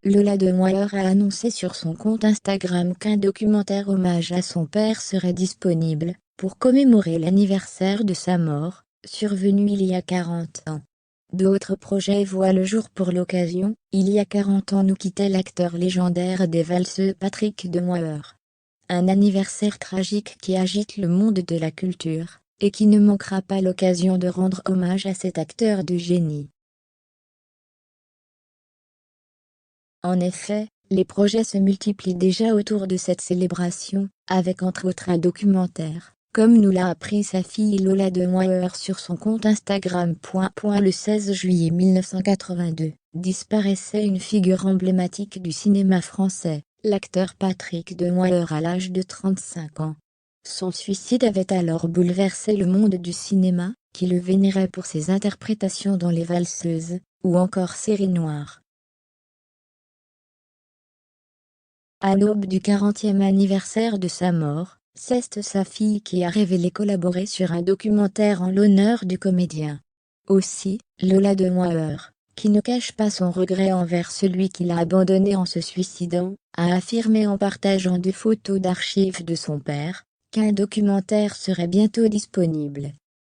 Lola Demoiselle a annoncé sur son compte Instagram qu'un documentaire hommage à son père serait disponible, pour commémorer l'anniversaire de sa mort, survenu il y a 40 ans. D'autres projets voient le jour pour l'occasion. Il y a 40 ans nous quittait l'acteur légendaire des valseuses Patrick Demoiselle. Un anniversaire tragique qui agite le monde de la culture, et qui ne manquera pas l'occasion de rendre hommage à cet acteur de génie. En effet, les projets se multiplient déjà autour de cette célébration, avec entre autres un documentaire, comme nous l'a appris sa fille Lola Demoiselle sur son compte Instagram. Le 16 juillet 1982, disparaissait une figure emblématique du cinéma français, l'acteur Patrick Demoiselle à l'âge de 35 ans. Son suicide avait alors bouleversé le monde du cinéma, qui le vénérait pour ses interprétations dans Les Valseuses, ou encore Série Noire. À l'aube du 40e anniversaire de sa mort, c'est sa fille qui a révélé collaborer sur un documentaire en l'honneur du comédien. Aussi, Lola Demoiselle, qui ne cache pas son regret envers celui qui l'a abandonnée en se suicidant, a affirmé en partageant des photos d'archives de son père, qu'un documentaire serait bientôt disponible.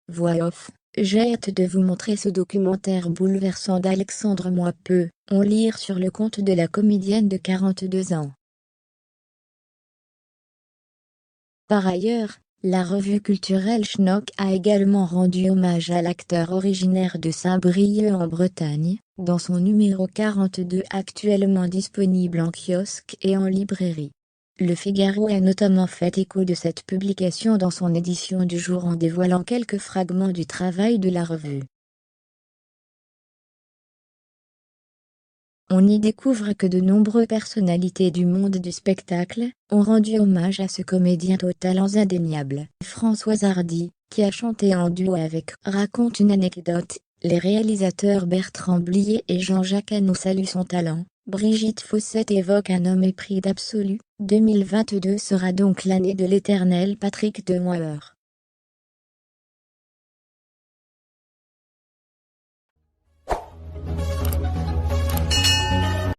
Voix off. J'ai hâte de vous montrer ce documentaire bouleversant d'Alexandre Moipeux, on lire sur le compte de la comédienne de 42 ans. Par ailleurs, la revue culturelle Schnock a également rendu hommage à l'acteur originaire de Saint-Brieuc en Bretagne, dans son numéro 42 actuellement disponible en kiosque et en librairie. Le Figaro a notamment fait écho de cette publication dans son édition du jour en dévoilant quelques fragments du travail de la revue. On y découvre que de nombreuses personnalités du monde du spectacle ont rendu hommage à ce comédien aux talents indéniables. Françoise Hardy, qui a chanté en duo avec, raconte une anecdote. Les réalisateurs Bertrand Blier et Jean-Jacques Hano saluent son talent. Brigitte Fossette évoque un homme épris d'absolu. 2022 sera donc l'année de l'éternel Patrick Demoiselle.